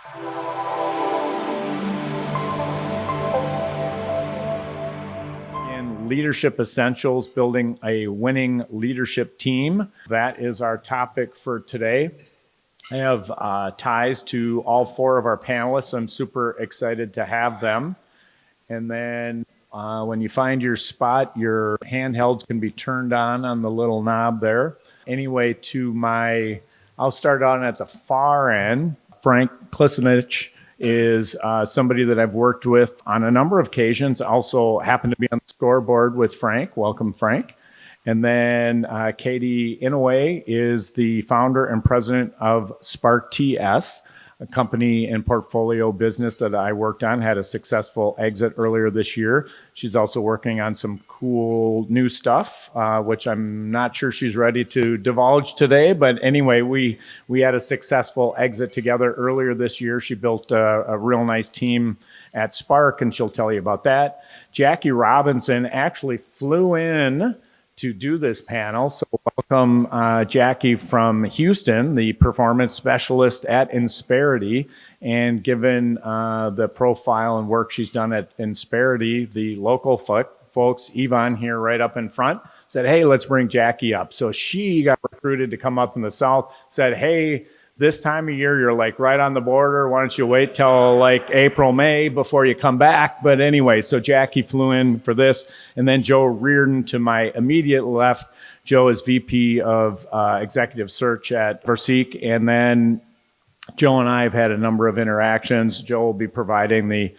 In Leadership Essentials, building a winning leadership team. That is our topic for today. I have ties to all four of our panelists. I'm super excited to have them. And then when you find your spot, your handhelds can be turned on the little knob there. Anyway, I'll start on at the far end. Frank Klisanich is somebody that I've worked with on a number of occasions. Also happened to be on the scoreboard with Frank. Welcome, Frank. And then Katie Inouye is the founder and president of Spark TS, a company and portfolio business that I worked on, had a successful exit earlier this year. She's also working on some cool new stuff, which I'm not sure she's ready to divulge today. But anyway, we had a successful exit together earlier this year. She built a real nice team at Spark, and she'll tell you about that. Jackie Robinson actually flew in to do this panel. So welcome Jackie from Houston, the performance specialist at Insperity. And given the profile and work she's done at Insperity, the local folks, Yvonne here right up in front, said, hey, let's bring Jackie up. So she got recruited to come up in the South, said, hey, this time of year, you're like right on the border. Why don't you wait till like April, May before you come back? But anyway, so Jackie flew in for this. And then Joe Reardon to my immediate left. Joe is VP of Executive Search at Verseek. And then Joe and I have had a number of interactions. Joe will be providing the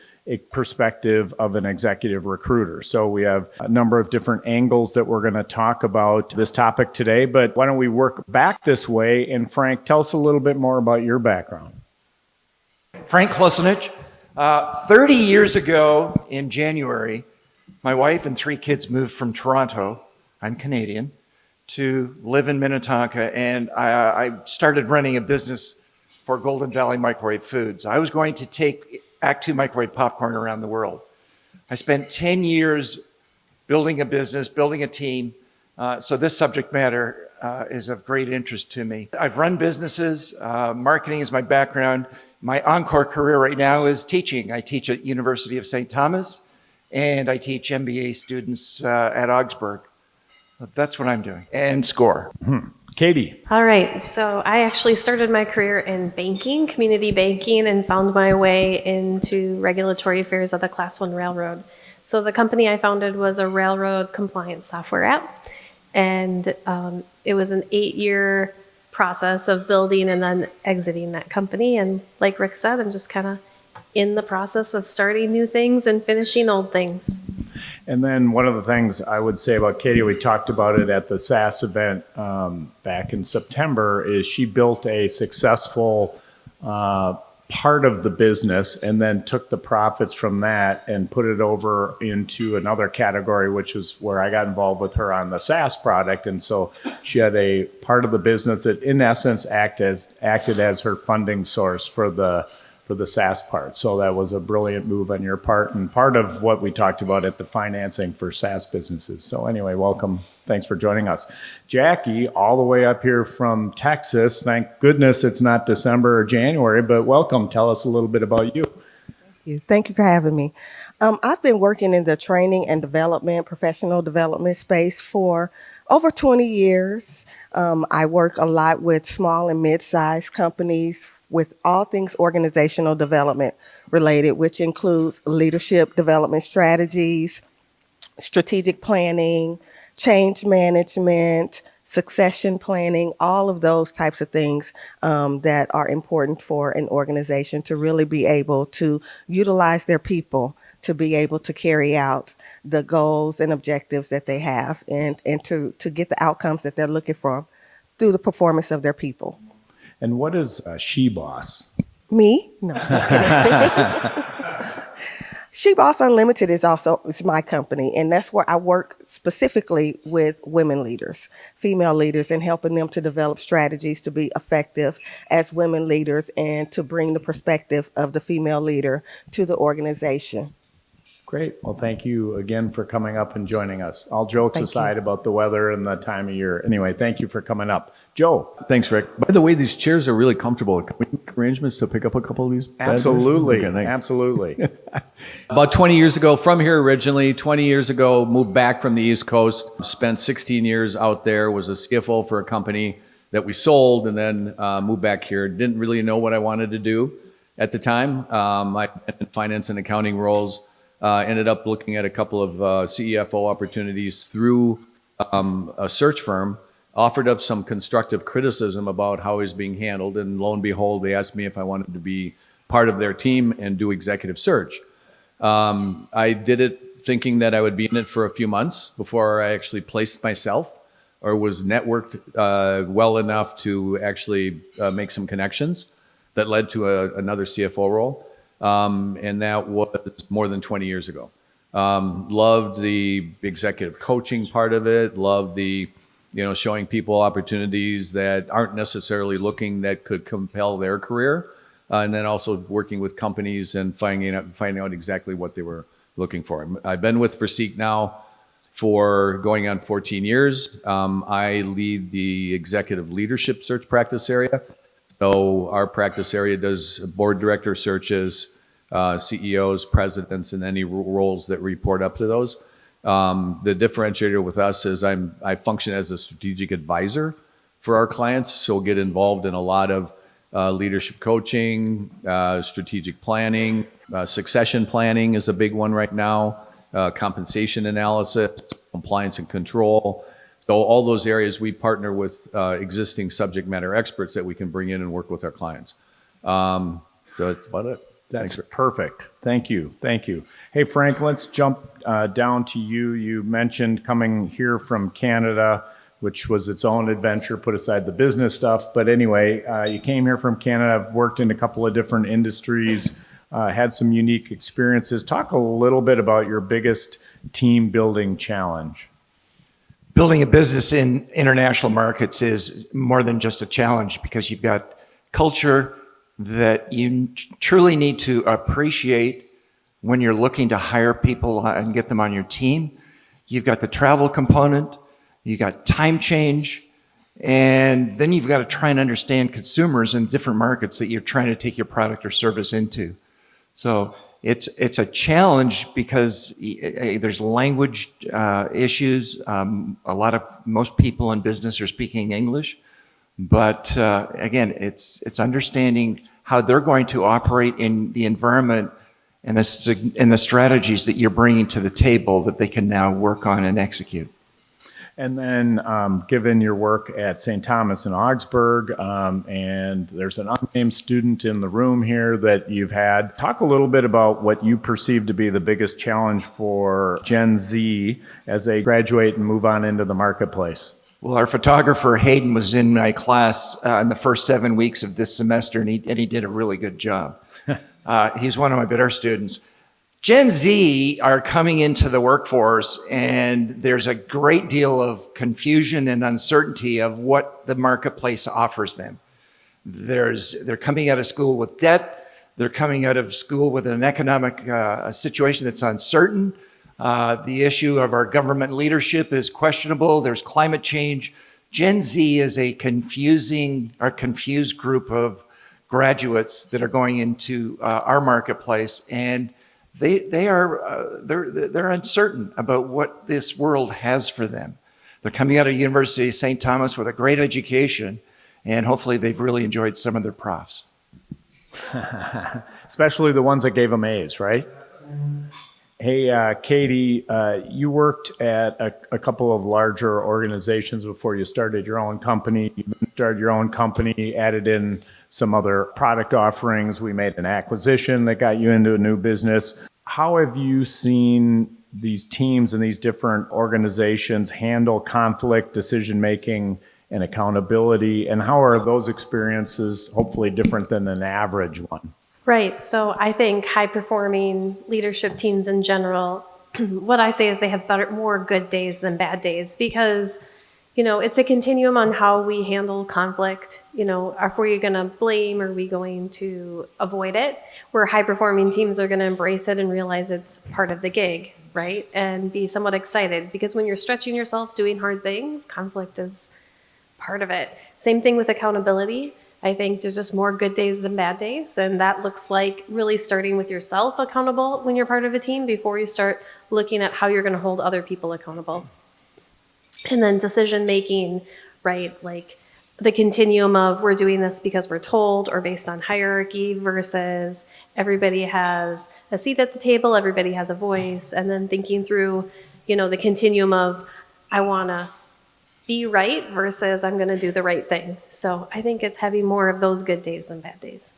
perspective of an executive recruiter. So we have a number of different angles that we're going to talk about this topic today, but why don't we work back this way? And Frank, tell us a little bit more about your background. Frank Klisanich. 30 years ago in January, my wife and 3 kids moved from Toronto, I'm Canadian, to live in Minnetonka, and I started running a business for Golden Valley Microwave Foods. I was going to take Act 2 microwave popcorn around the world. I spent 10 years building a business, building a team, so this subject matter is of great interest to me. I've run businesses, marketing is my background. My encore career right now is teaching. I teach at University of St. Thomas, and I teach MBA students at Augsburg. That's what I'm doing, and SCORE. Katie. All right, so I actually started my career in banking, community banking, and found my way into regulatory affairs at the Class 1 Railroad. So the company I founded was a railroad compliance software app, and it was an 8-year process of building and then exiting that company. And like Rick said, I'm just kind of in the process of starting new things and finishing old things. And then one of the things I would say about Katie, we talked about it at the SAS event back in September, is she built a successful part of the business and then took the profits from that and put it over into another category, which is where I got involved with her on the SaaS product. And so she had a part of the business that in essence acted as her funding source for the SaaS part. So that was a brilliant move on your part and part of what we talked about at the financing for SaaS businesses. So anyway, welcome. Thanks for joining us. Jackie, all the way up here from Texas. Thank goodness it's not December or January, but welcome. Tell us a little bit about you. Thank you for having me. I've been working in the training and development, professional development space for over 20 years. I work a lot with small and mid-sized companies with all things organizational development related, which includes leadership development strategies, strategic planning, change management, succession planning, all of those types of things that are important for an organization to really be able to utilize their people to be able to carry out the goals and objectives that they have and to get the outcomes that they're looking for through the performance of their people. And what is SheBoss? Me? No, just kidding. SheBoss Unlimited is my company, and that's where I work specifically with women leaders, female leaders, and helping them to develop strategies to be effective as women leaders and to bring the perspective of the female leader to the organization. Great. Well, thank you again for coming up and joining us. All jokes aside about the weather and the time of year. Anyway, thank you for coming up. Joe. Thanks, Rick. By the way, these chairs are really comfortable. Can we arrangements to pick up a couple of these? bad boys? Absolutely. Okay, thanks. Absolutely. About 20 years ago, from here originally, 20 years ago, moved back from the East Coast, spent 16 years out there, was a CFO for a company that we sold, and then moved back here. Didn't really know what I wanted to do at the time. I had in finance and accounting roles, ended up looking at a couple of CFO opportunities through a search firm, offered up some constructive criticism about how he's being handled, and lo and behold, they asked me if I wanted to be part of their team and do executive search. I did it thinking that I would be in it for a few months before I actually placed myself or was networked well enough to actually make some connections that led to another CFO role. And that was more than 20 years ago. Loved the executive coaching part of it, loved the showing people opportunities that aren't necessarily looking that could compel their career. And then also working with companies and finding out exactly what they were looking for. I've been with Verseek now for going on 14 years. I lead the executive leadership search practice area. So our practice area does board director searches, CEOs, presidents, and any roles that report up to those. The differentiator with us is I function as a strategic advisor for our clients, so we'll get involved in a lot of leadership coaching, strategic planning, succession planning is a big one right now, compensation analysis, compliance and control. So all those areas we partner with existing subject matter experts that we can bring in and work with our clients. So that's about it. That's perfect. Thank you. Thank you. Hey, Frank, let's jump down to you. You mentioned coming here from Canada, which was its own adventure, put aside the business stuff. But anyway, you came here from Canada, worked in a couple of different industries, had some unique experiences. Talk a little bit about your biggest team building challenge. Building a business in international markets is more than just a challenge because you've got culture that you truly need to appreciate when you're looking to hire people and get them on your team. You've got the travel component, you've got time change, and then you've got to try and understand consumers in different markets that you're trying to take your product or service into. So it's a challenge because there's language issues. Most people in business are speaking English. But again, it's understanding how they're going to operate in the environment and the strategies that you're bringing to the table that they can now work on and execute. And then given your work at St. Thomas in Augsburg, and there's an unnamed student in the room here that you've had, talk a little bit about what you perceive to be the biggest challenge for Gen Z as they graduate and move on into the marketplace. Well, our photographer, Hayden, was in my class in the first 7 weeks of this semester, and he did a really good job. He's one of my better students. Gen Z are coming into the workforce, and there's a great deal of confusion and uncertainty of what the marketplace offers them. They're coming out of school with debt. They're coming out of school with an economic situation that's uncertain. The issue of our government leadership is questionable. There's climate change. Gen Z is a confused group of graduates that are going into our marketplace, and they're uncertain about what this world has for them. They're coming out of University of St. Thomas with a great education, and hopefully they've really enjoyed some of their profs. Especially the ones that gave them A's, right? Hey, Katie, you worked at a couple of larger organizations before you started your own company. You started your own company, added in some other product offerings. We made an acquisition that got you into a new business. How have you seen these teams and these different organizations handle conflict, decision-making, and accountability? And how are those experiences hopefully different than an average one? Right. So I think high-performing leadership teams in general, what I say is they have more good days than bad days because, it's a continuum on how we handle conflict. Are we going to blame? Or are we going to avoid it? Where high-performing teams are going to embrace it and realize it's part of the gig, right? And be somewhat excited because when you're stretching yourself, doing hard things, conflict is part of it. Same thing with accountability. I think there's just more good days than bad days. And that looks like really starting with yourself accountable when you're part of a team before you start looking at how you're going to hold other people accountable. And then decision making, right? Like the continuum of we're doing this because we're told or based on hierarchy versus everybody has a seat at the table, everybody has a voice, and then thinking through, the continuum of I want to be right versus I'm going to do the right thing. So I think it's having more of those good days than bad days.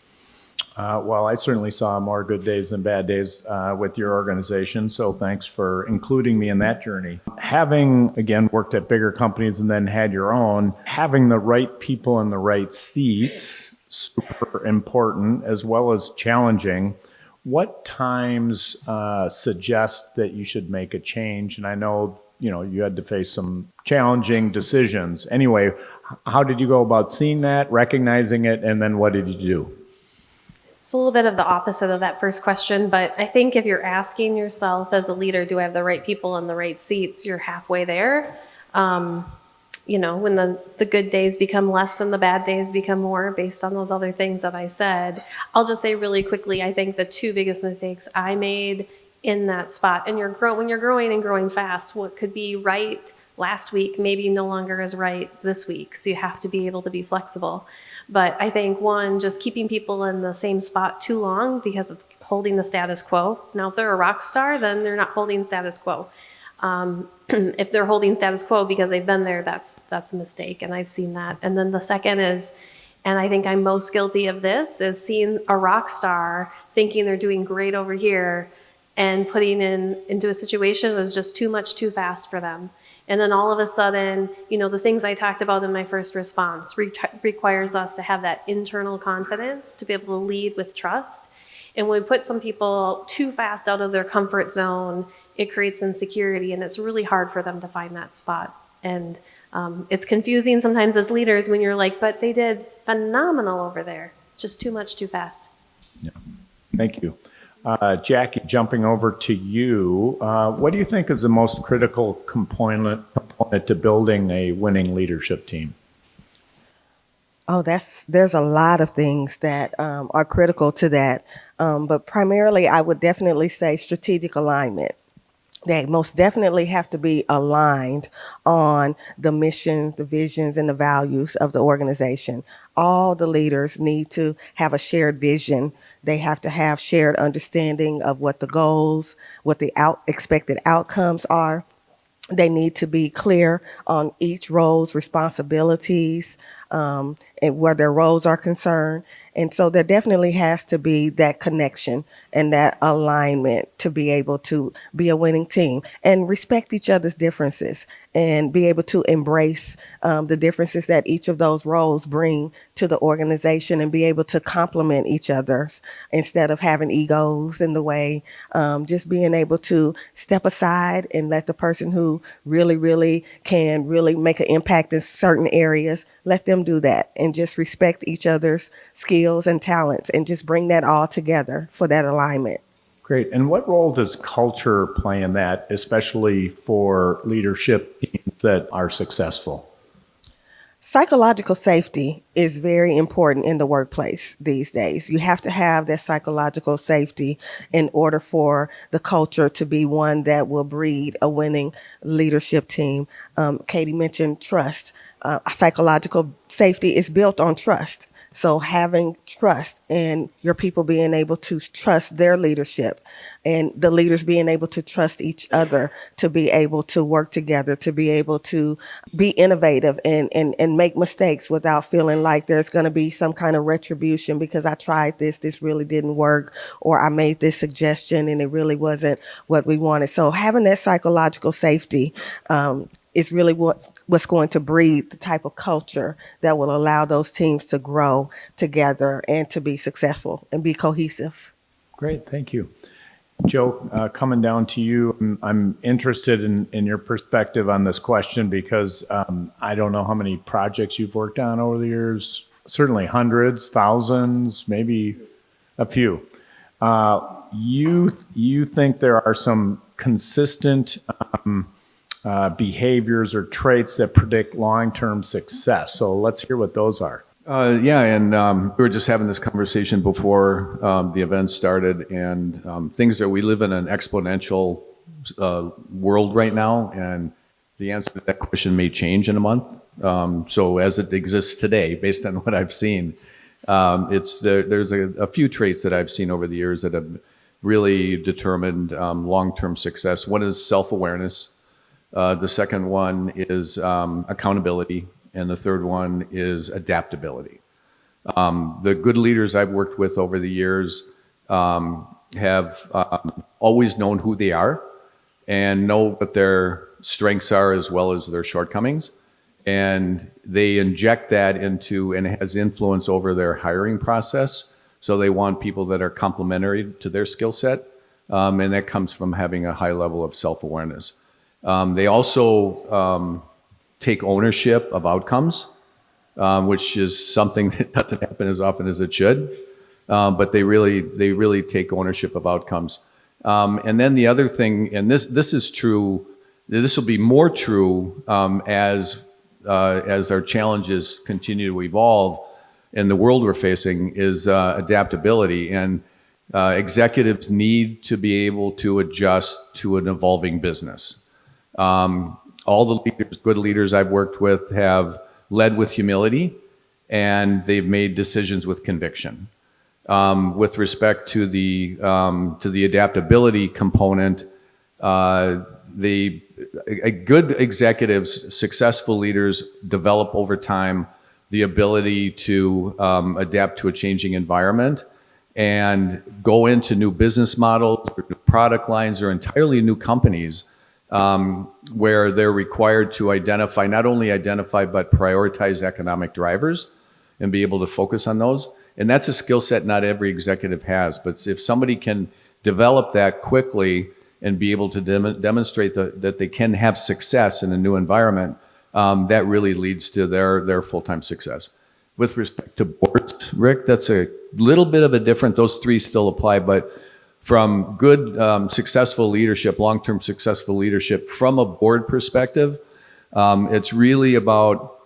Well, I certainly saw more good days than bad days with your organization, so thanks for including me in that journey. Having, again, worked at bigger companies and then had your own, having the right people in the right seats, super important, as well as challenging. What times suggest that you should make a change? And I know, you had to face some challenging decisions. Anyway, how did you go about seeing that, recognizing it, and then what did you do? It's a little bit of the opposite of that first question, but I think if you're asking yourself as a leader, do I have the right people in the right seats? You're halfway there. When the good days become less and the bad days become more based on those other things that I said. I'll just say really quickly, I think the two biggest mistakes I made in that spot, and when you're growing and growing fast, what could be right last week maybe no longer is right this week. So you have to be able to be flexible. But I think one, just keeping people in the same spot too long because of holding the status quo. Now, if they're a rock star, then they're not holding status quo. If they're holding status quo because they've been there, that's a mistake, and I've seen that. And then the second is, and I think I'm most guilty of this, is seeing a rock star thinking they're doing great over here and putting into a situation was just too much too fast for them. And then all of a sudden, the things I talked about in my first response requires us to have that internal confidence to be able to lead with trust. And when we put some people too fast out of their comfort zone, it creates insecurity, and it's really hard for them to find that spot. And it's confusing sometimes as leaders when you're like, but they did phenomenal over there. Just too much too fast. Yeah. Thank you. Jackie, jumping over to you, what do you think is the most critical component to building a winning leadership team? Oh, there's a lot of things that are critical to that. But primarily, I would definitely say strategic alignment. They most definitely have to be aligned on the mission, the visions, and the values of the organization. All the leaders need to have a shared vision. They have to have shared understanding of what the goals, what the expected outcomes are. They need to be clear on each role's responsibilities and where their roles are concerned. And so there definitely has to be that connection and that alignment to be able to be a winning team and respect each other's differences and be able to embrace the differences that each of those roles bring to the organization and be able to complement each other's instead of having egos in the way. Just being able to step aside and let the person who really can really make an impact in certain areas, let them do that and just respect each other's skills and talents and just bring that all together for that alignment. Great. And what role does culture play in that, especially for leadership teams that are successful? Psychological safety is very important in the workplace these days. You have to have that psychological safety in order for the culture to be one that will breed a winning leadership team. Katie mentioned trust. Psychological safety is built on trust. So having trust and your people being able to trust their leadership and the leaders being able to trust each other to be able to work together, to be able to be innovative and make mistakes without feeling like there's going to be some kind of retribution because I tried this really didn't work, or I made this suggestion and it really wasn't what we wanted. So having that psychological safety is really what's going to breed the type of culture that will allow those teams to grow together and to be successful and be cohesive. Great, thank you. Joe, coming down to you, I'm interested in your perspective on this question because I don't know how many projects you've worked on over the years, certainly hundreds, thousands, maybe a few. You think there are some consistent behaviors or traits that predict long-term success. So let's hear what those are. Yeah, and we were just having this conversation before the event started, and things that we live in an exponential world right now, and the answer to that question may change in a month. So as it exists today, based on what I've seen, there's a few traits that I've seen over the years that have really determined long-term success. One is self-awareness. The second one is accountability. And the third one is adaptability. The good leaders I've worked with over the years have always known who they are and know what their strengths are as well as their shortcomings. And they inject that into, and it has influence over their hiring process. So they want people that are complementary to their skill set. And that comes from having a high level of self-awareness. They also take ownership of outcomes, which is something that doesn't happen as often as it should. But they really take ownership of outcomes. And then the other thing, and this is true, this will be more true as our challenges continue to evolve and the world we're facing, is adaptability. And executives need to be able to adjust to an evolving business. All the leaders, good leaders I've worked with, have led with humility, and they've made decisions with conviction. With respect to the adaptability component, good executives, successful leaders, develop over time the ability to adapt to a changing environment and go into new business models, or new product lines, or entirely new companies. Where they're required to not only identify, but prioritize economic drivers and be able to focus on those. And that's a skill set not every executive has. But if somebody can develop that quickly and be able to demonstrate that they can have success in a new environment, that really leads to their full-time success. With respect to boards, Rick, that's a little bit of a different, those three still apply, but from good, successful leadership, long-term successful leadership from a board perspective, it's really about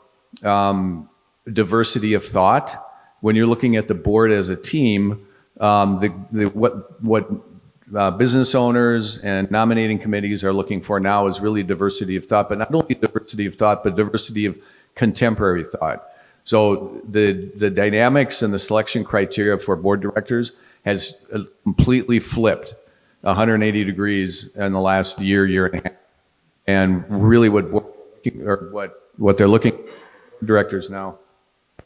diversity of thought. When you're looking at the board as a team, what business owners and nominating committees are looking for now is really diversity of thought, but not only diversity of thought, but diversity of contemporary thought. So the dynamics and the selection criteria for board directors has completely flipped 180 degrees in the last year and a half. And really what they're looking for directors now,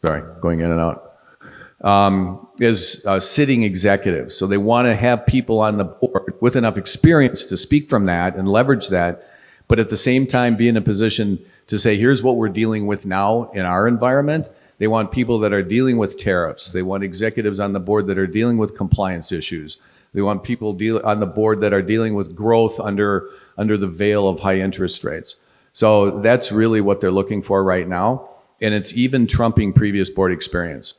sorry, going in and out, is sitting executives. So they want to have people on the board with enough experience to speak from that and leverage that, but at the same time be in a position to say, here's what we're dealing with now in our environment. They want people that are dealing with tariffs. They want executives on the board that are dealing with compliance issues. They want people on the board that are dealing with growth under the veil of high interest rates. So that's really what they're looking for right now. And it's even trumping previous board experience,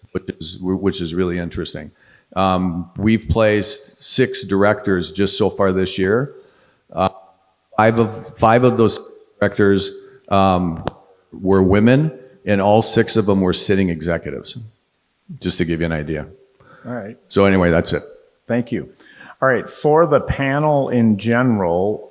which is really interesting. We've placed 6 directors just so far this year. 5 of those directors were women, and all 6 of them were sitting executives, just to give you an idea. All right. So anyway, that's it. Thank you. All right. For the panel in general,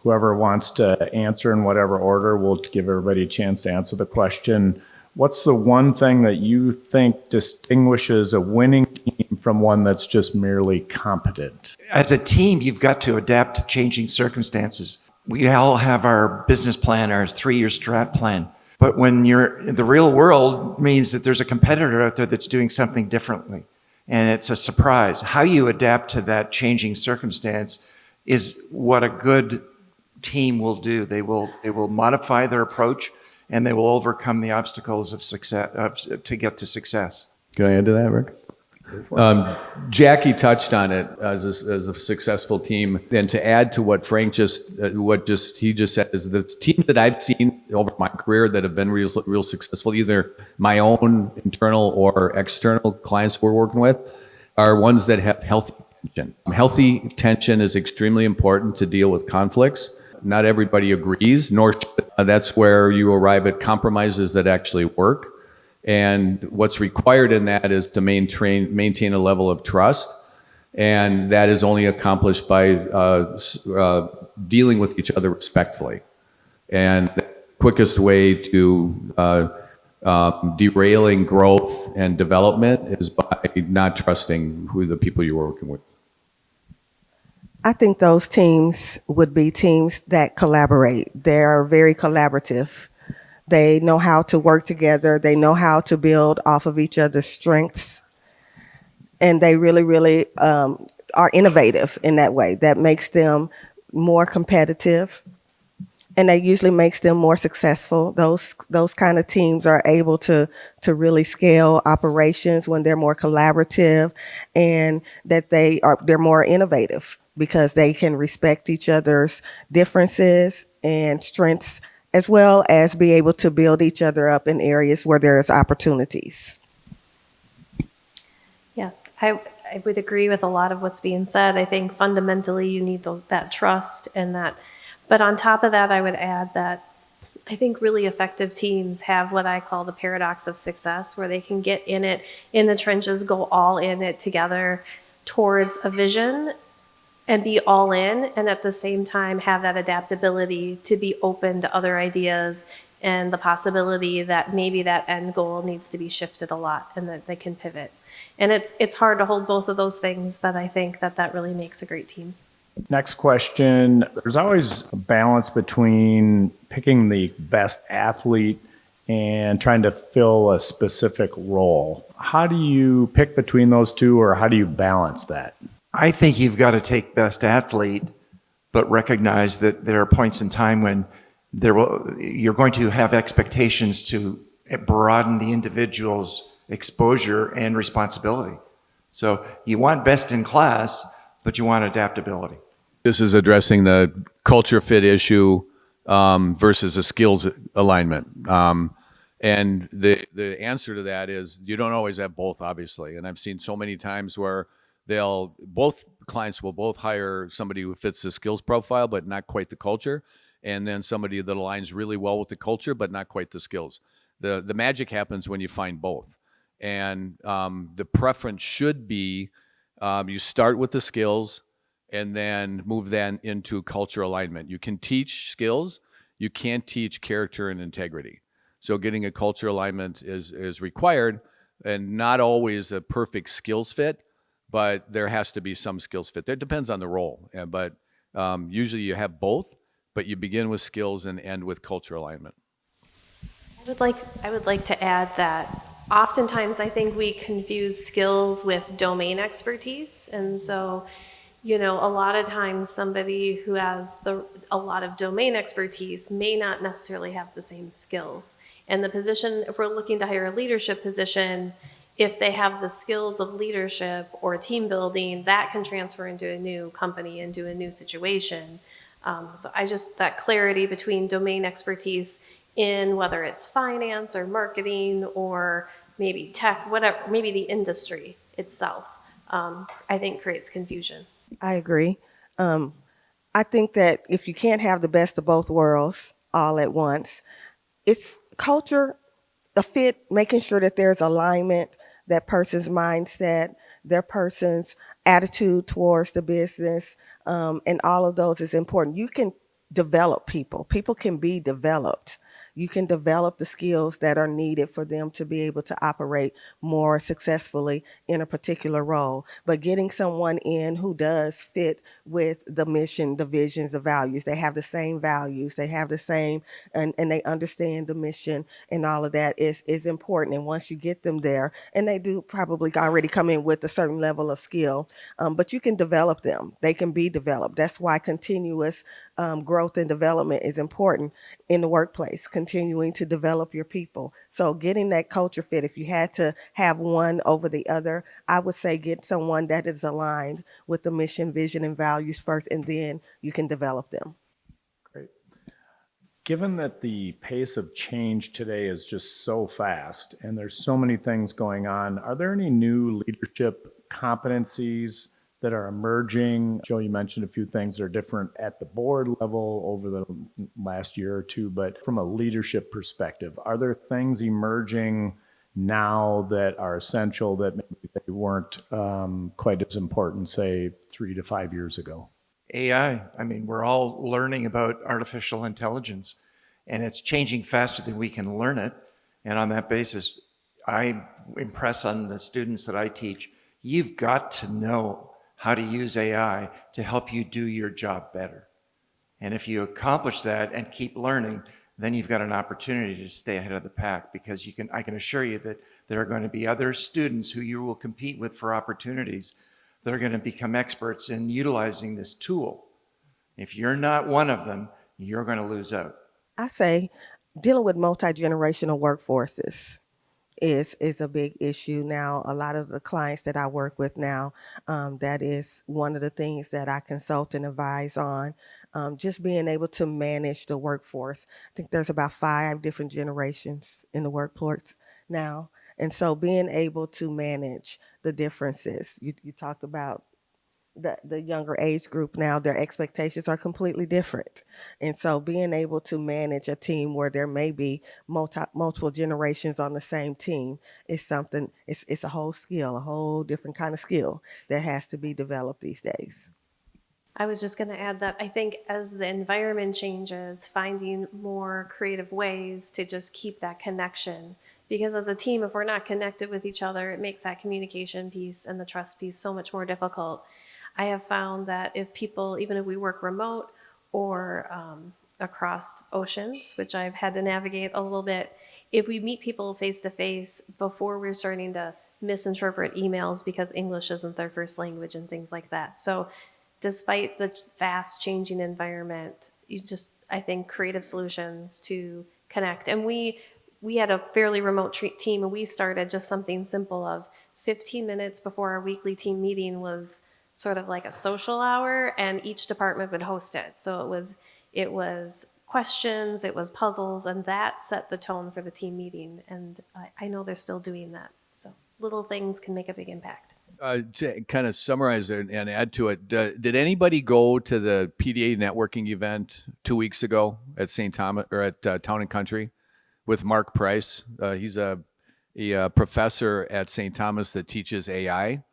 whoever wants to answer in whatever order, we'll give everybody a chance to answer the question. What's the one thing that you think distinguishes a winning team from one that's just merely competent? As a team, you've got to adapt to changing circumstances. We all have our business plan, our 3-year strat plan. But when you're in the real world, means that there's a competitor out there that's doing something differently. And it's a surprise. How you adapt to that changing circumstance is what a good team will do. They will modify their approach, and they will overcome the obstacles of success to get to success. Can I add to that, Rick? Jackie touched on it as a successful team, and to add to what Frank just said is the teams that I've seen over my career that have been real successful, either my own internal or external clients we're working with, are ones that have healthy tension. Healthy tension is extremely important to deal with conflicts. Not everybody agrees, nor that's where you arrive at compromises that actually work. And what's required in that is to maintain a level of trust. And that is only accomplished by dealing with each other respectfully. And the quickest way to derailing growth and development is by not trusting who the people you're working with. I think those teams would be teams that collaborate. They are very collaborative. They know how to work together. They know how to build off of each other's strengths. And they really, really are innovative in that way. That makes them more competitive. And that usually makes them more successful. Those kind of teams are able to really scale operations when they're more collaborative, and that they're more innovative because they can respect each other's differences and strengths, as well as be able to build each other up in areas where there's opportunities. Yeah, I would agree with a lot of what's being said. I think fundamentally you need that trust and that. But on top of that, I would add that I think really effective teams have what I call the paradox of success, where they can get in it, in the trenches, go all in it together towards a vision and be all in, and at the same time have that adaptability to be open to other ideas and the possibility that maybe that end goal needs to be shifted a lot and that they can pivot. And it's hard to hold both of those things, but I think that really makes a great team. Next question. There's always a balance between picking the best athlete and trying to fill a specific role. How do you pick between those two, or how do you balance that? I think you've got to take best athlete, but recognize that there are points in time when you're going to have expectations to broaden the individual's exposure and responsibility. So you want best in class, but you want adaptability. This is addressing the culture fit issue versus a skills alignment. And the answer to that is you don't always have both, obviously. And I've seen so many times where both clients will both hire somebody who fits the skills profile, but not quite the culture. And then somebody that aligns really well with the culture, but not quite the skills. The magic happens when you find both. And the preference should be you start with the skills and then move then into culture alignment. You can teach skills, you can't teach character and integrity. So getting a culture alignment is required, and not always a perfect skills fit, but there has to be some skills fit. That depends on the role, but usually you have both, but you begin with skills and end with culture alignment. I would like to add that oftentimes I think we confuse skills with domain expertise. And so, a lot of times somebody who has a lot of domain expertise may not necessarily have the same skills. And the position, if we're looking to hire a leadership position, if they have the skills of leadership or team building, that can transfer into a new company, into a new situation. So that clarity between domain expertise in whether it's finance or marketing or maybe tech, whatever, maybe the industry itself, I think creates confusion. I agree. I think that if you can't have the best of both worlds all at once, it's culture, a fit, making sure that there's alignment, that person's mindset, their person's attitude towards the business, and all of those is important. You can develop people. People can be developed. You can develop the skills that are needed for them to be able to operate more successfully in a particular role. But getting someone in who does fit with the mission, the visions, the values, they have the same values, they have the same, and they understand the mission and all of that is important. And once you get them there, and they do probably already come in with a certain level of skill, but you can develop them. They can be developed. That's why continuous growth and development is important in the workplace, continuing to develop your people. So getting that culture fit, if you had to have one over the other, I would say get someone that is aligned with the mission, vision, and values first, and then you can develop them. Great. Given that the pace of change today is just so fast and there's so many things going on, are there any new leadership competencies that are emerging? Joe, you mentioned a few things that are different at the board level over the last year or two, but from a leadership perspective, are there things emerging now that are essential that maybe they weren't quite as important, say, 3 to 5 years ago? AI, I mean, we're all learning about artificial intelligence, and it's changing faster than we can learn it. And on that basis, I impress on the students that I teach, you've got to know how to use AI to help you do your job better. And if you accomplish that and keep learning, then you've got an opportunity to stay ahead of the pack, because I can assure you that there are going to be other students who you will compete with for opportunities that are going to become experts in utilizing this tool. If you're not one of them, you're going to lose out. I say dealing with multi-generational workforces is a big issue now. A lot of the clients that I work with now, that is one of the things that I consult and advise on. Just being able to manage the workforce. I think there's about 5 different generations in the workforce now. And so being able to manage the differences, you talked about the younger age group now, their expectations are completely different. And so being able to manage a team where there may be multiple generations on the same team is something, it's a whole skill, a whole different kind of skill that has to be developed these days. I was just going to add that I think as the environment changes, finding more creative ways to just keep that connection. Because as a team, if we're not connected with each other, it makes that communication piece and the trust piece so much more difficult. I have found that if people, even if we work remote or across oceans, which I've had to navigate a little bit, if we meet people face to face before we're starting to misinterpret emails because English isn't their first language and things like that. So despite the fast changing environment, I think creative solutions to connect. And we had a fairly remote team, and we started just something simple of 15 minutes before our weekly team meeting was sort of like a social hour, and each department would host it. So it was questions, it was puzzles, and that set the tone for the team meeting. And I know they're still doing that. So little things can make a big impact. To kind of summarize it and add to it, did anybody go to the PDA networking event 2 weeks ago at St. Thomas or at Town and Country with Mark Price? He's a professor at St. Thomas that teaches AI.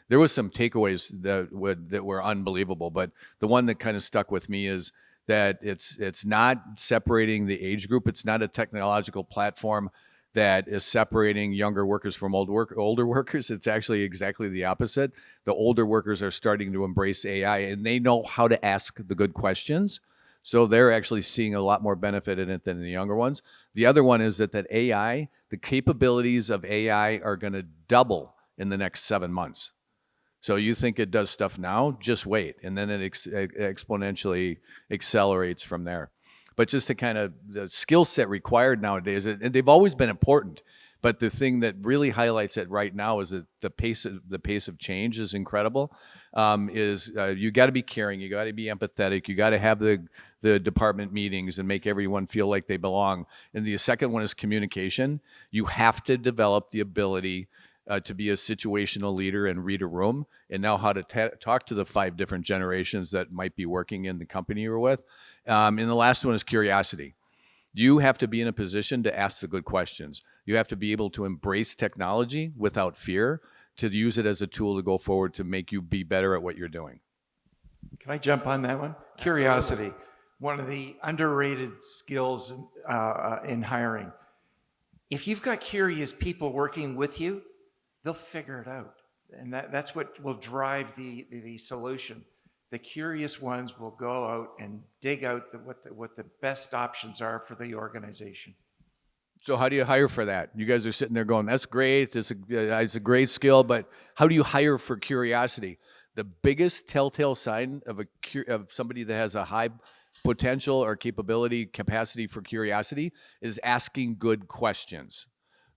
There was some takeaways that were unbelievable, but the one that kind of stuck with me is that it's not separating the age group. It's not a technological platform that is separating younger workers from older workers. It's actually exactly the opposite. The older workers are starting to embrace AI, and they know how to ask the good questions. So they're actually seeing a lot more benefit in it than the younger ones. The other one is that AI, the capabilities of AI are going to double in the next 7 months. So you think it does stuff now, just wait. And then it exponentially accelerates from there. But just to kind of the skill set required nowadays, and they've always been important, but the thing that really highlights it right now is that the pace of change is incredible. You got to be caring, you got to be empathetic, you got to have the department meetings and make everyone feel like they belong. And the second one is communication. You have to develop the ability to be a situational leader and read a room, and know how to talk to the 5 different generations that might be working in the company you're with. And the last one is curiosity. You have to be in a position to ask the good questions. You have to be able to embrace technology without fear, to use it as a tool to go forward to make you be better at what you're doing. Can I jump on that one? Curiosity, one of the underrated skills in hiring. If you've got curious people working with you, they'll figure it out. And that's what will drive the solution. The curious ones will go out and dig out what the best options are for the organization. So how do you hire for that? You guys are sitting there going, that's great, it's a great skill, but how do you hire for curiosity? The biggest telltale sign of somebody that has a high potential or capacity for curiosity is asking good questions.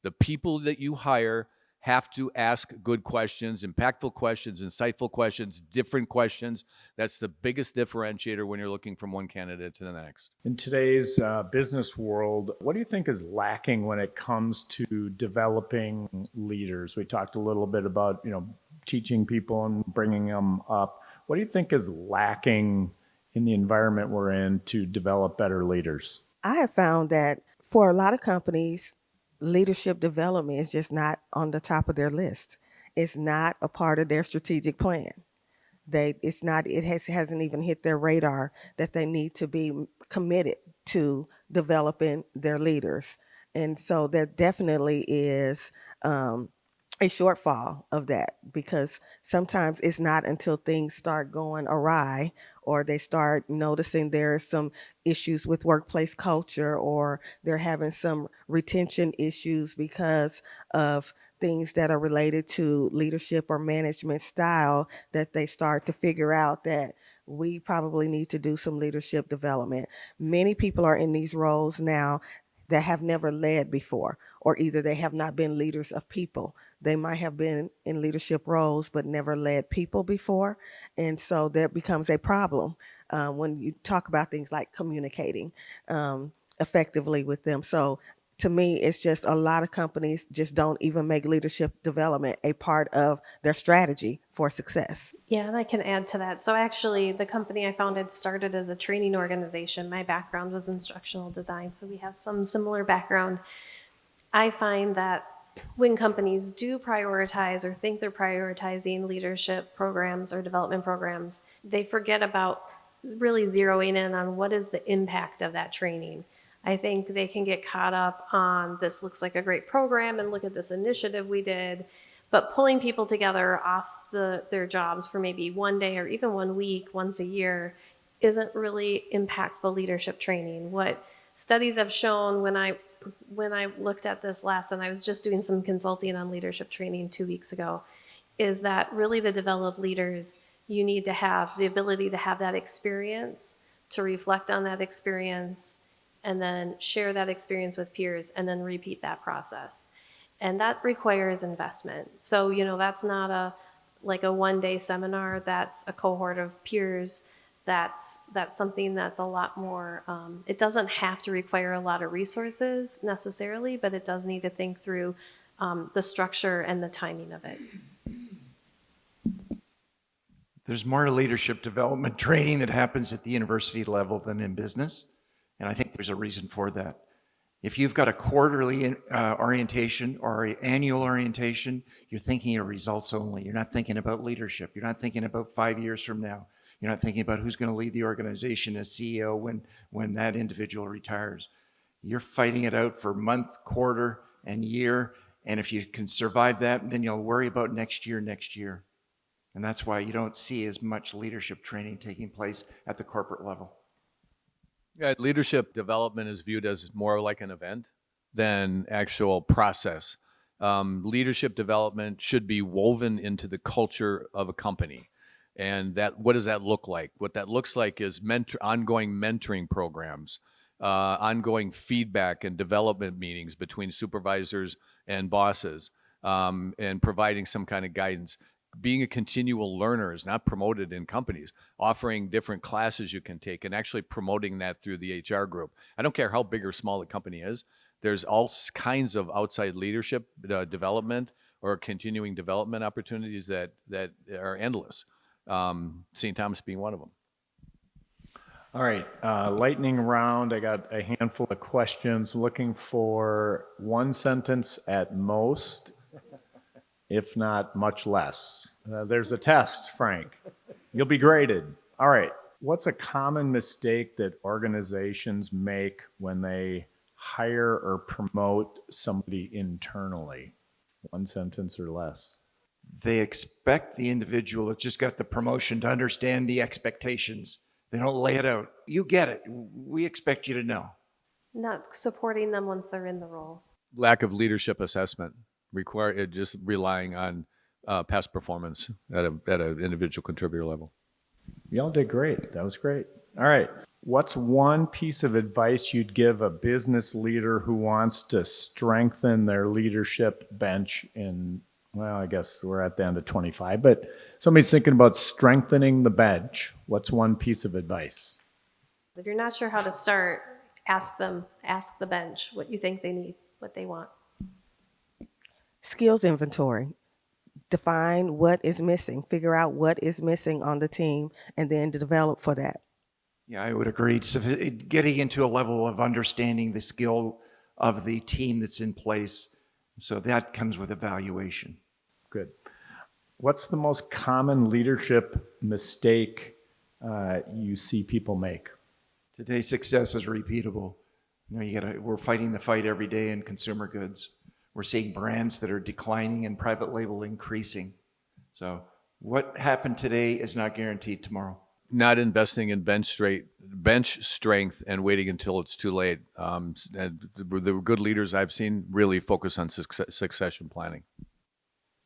The people that you hire have to ask good questions, impactful questions, insightful questions, different questions. That's the biggest differentiator when you're looking from one candidate to the next. In today's business world, what do you think is lacking when it comes to developing leaders? We talked a little bit about, teaching people and bringing them up. What do you think is lacking in the environment we're in to develop better leaders? I have found that for a lot of companies, leadership development is just not on the top of their list. It's not a part of their strategic plan. Hasn't even hit their radar that they need to be committed to developing their leaders. And so there definitely is a shortfall of that, because sometimes it's not until things start going awry or they start noticing there are some issues with workplace culture, or they're having some retention issues because of things that are related to leadership or management style, that they start to figure out that we probably need to do some leadership development. Many people are in these roles now that have never led before, or either they have not been leaders of people. They might have been in leadership roles but never led people before. And so that becomes a problem when you talk about things like communicating effectively with them. So to me, it's just a lot of companies just don't even make leadership development a part of their strategy for success. Yeah, and I can add to that. So actually, the company I founded started as a training organization. My background was instructional design, so we have some similar background. I find that when companies do prioritize or think they're prioritizing leadership programs or development programs, they forget about really zeroing in on what is the impact of that training. I think they can get caught up on, this looks like a great program and look at this initiative we did, but pulling people together off their jobs for maybe one day or even 1 week, once a year, isn't really impactful leadership training. What studies have shown, when I looked at this last, and I was just doing some consulting on leadership training 2 weeks ago, is that really to develop leaders, you need to have the ability to have that experience, to reflect on that experience, and then share that experience with peers, and then repeat that process. And that requires investment. So, that's not a 1-day seminar. That's a cohort of peers. That's something that's a lot more, it doesn't have to require a lot of resources necessarily, but it does need to think through the structure and the timing of it. There's more leadership development training that happens at the university level than in business, and I think there's a reason for that. If you've got a quarterly orientation or an annual orientation, you're thinking of results only. You're not thinking about leadership. You're not thinking about 5 years from now. You're not thinking about who's going to lead the organization as CEO when that individual retires. You're fighting it out for month, quarter, and year, and if you can survive that, then you'll worry about next year. And that's why you don't see as much leadership training taking place at the corporate level. Yeah, leadership development is viewed as more like an event than actual process. Leadership development should be woven into the culture of a company. And what does that look like? What that looks like is ongoing mentoring programs, ongoing feedback and development meetings between supervisors and bosses, and providing some kind of guidance. Being a continual learner is not promoted in companies. Offering different classes you can take and actually promoting that through the HR group. I don't care how big or small the company is. There's all kinds of outside leadership development or continuing development opportunities that are endless. St. Thomas being one of them. All right, lightning round. I got a handful of questions, looking for one sentence at most, if not much less. There's a test, Frank. You'll be graded. All right, what's a common mistake that organizations make when they hire or promote somebody internally? One sentence or less. They expect the individual that just got the promotion to understand the expectations. They don't lay it out. You get it. We expect you to know. Not supporting them once they're in the role. Lack of leadership assessment, just relying on past performance at an individual contributor level. Y'all did great. That was great. All right. What's one piece of advice you'd give a business leader who wants to strengthen their leadership bench in, well, I guess we're at the end of 25, but somebody's thinking about strengthening the bench. What's one piece of advice? If you're not sure how to start, ask the bench what you think they need, what they want. Skills inventory. Define what is missing, figure out what is missing on the team, and then develop for that. Yeah, I would agree. So getting into a level of understanding the skill of the team that's in place. So that comes with evaluation. Good. What's the most common leadership mistake you see people make? Today's success is repeatable. We're fighting the fight every day in consumer goods. We're seeing brands that are declining and private label increasing. So what happened today is not guaranteed tomorrow. Not investing in bench strength and waiting until it's too late. And the good leaders I've seen really focus on succession planning.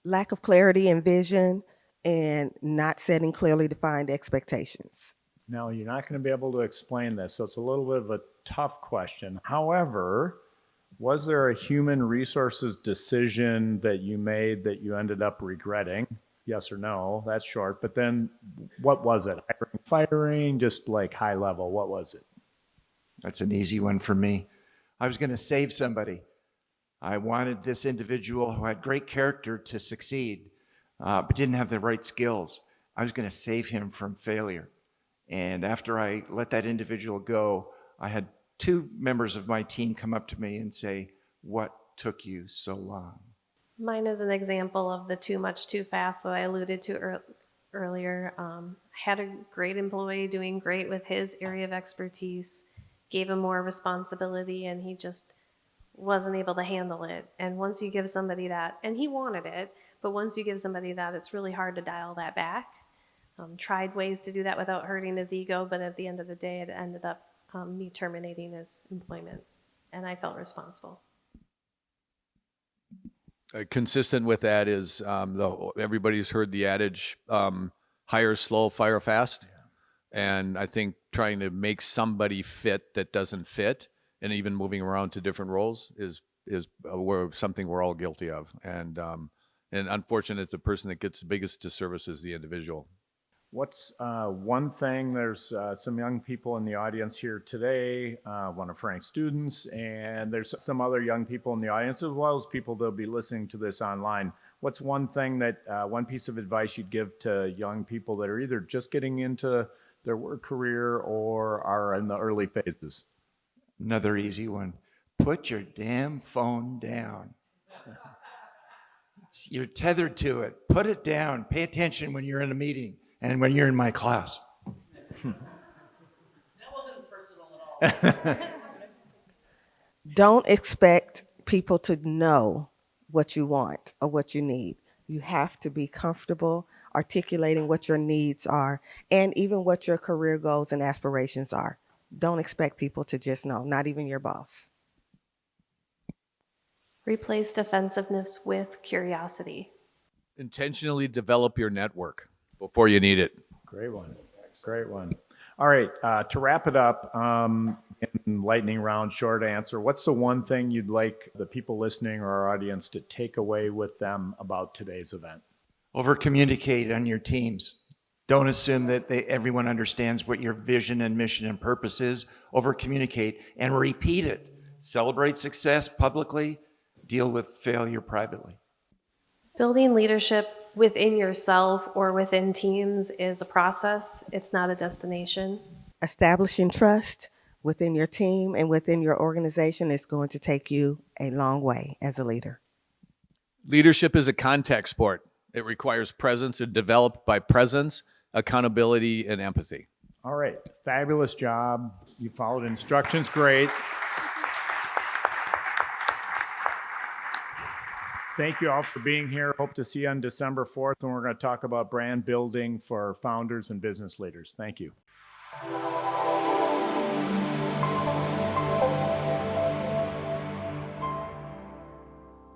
Lack of clarity and vision, and not setting clearly defined expectations. Now, you're not going to be able to explain this, so it's a little bit of a tough question. However, was there a human resources decision that you made that you ended up regretting? Yes or no? That's short. But then what was it? Hiring, firing, just like high level, what was it? That's an easy one for me. I was going to save somebody. I wanted this individual who had great character to succeed, but didn't have the right skills. I was going to save him from failure. And after I let that individual go, I had 2 members of my team come up to me and say, "What took you so long?" Mine is an example of the too much, too fast that I alluded to earlier. I had a great employee doing great with his area of expertise, gave him more responsibility, and he just wasn't able to handle it. And once you give somebody that, and he wanted it, but once you give somebody that, it's really hard to dial that back. Tried ways to do that without hurting his ego, but at the end of the day, it ended up me terminating his employment, and I felt responsible. Consistent with that is everybody's heard the adage, hire slow, fire fast. And I think trying to make somebody fit that doesn't fit, and even moving around to different roles is something we're all guilty of. And unfortunate, the person that gets the biggest disservice is the individual. What's one thing, there's some young people in the audience here today, one of Frank's students, and there's some other young people in the audience, as well as people that'll be listening to this online. What's one thing that, one piece of advice you'd give to young people that are either just getting into their work career or are in the early phases? Another easy one. Put your damn phone down. You're tethered to it. Put it down. Pay attention when you're in a meeting and when you're in my class. That wasn't personal at all. Don't expect people to know what you want or what you need. You have to be comfortable articulating what your needs are and even what your career goals and aspirations are. Don't expect people to just know, not even your boss. Replace defensiveness with curiosity. Intentionally develop your network before you need it. Great one. Great one. All right. To wrap it up, in lightning round, short answer, what's the one thing you'd like the people listening or our audience to take away with them about today's event? Over communicate on your teams. Don't assume that everyone understands what your vision and mission and purpose is. Over communicate and repeat it. Celebrate success publicly. Deal with failure privately. Building leadership within yourself or within teams is a process. It's not a destination. Establishing trust within your team and within your organization is going to take you a long way as a leader. Leadership is a contact sport. It requires presence and developed by presence, accountability, and empathy. All right. Fabulous job. You followed instructions. Great. Thank you all for being here. Hope to see you on December 4th when we're going to talk about brand building for founders and business leaders. Thank you.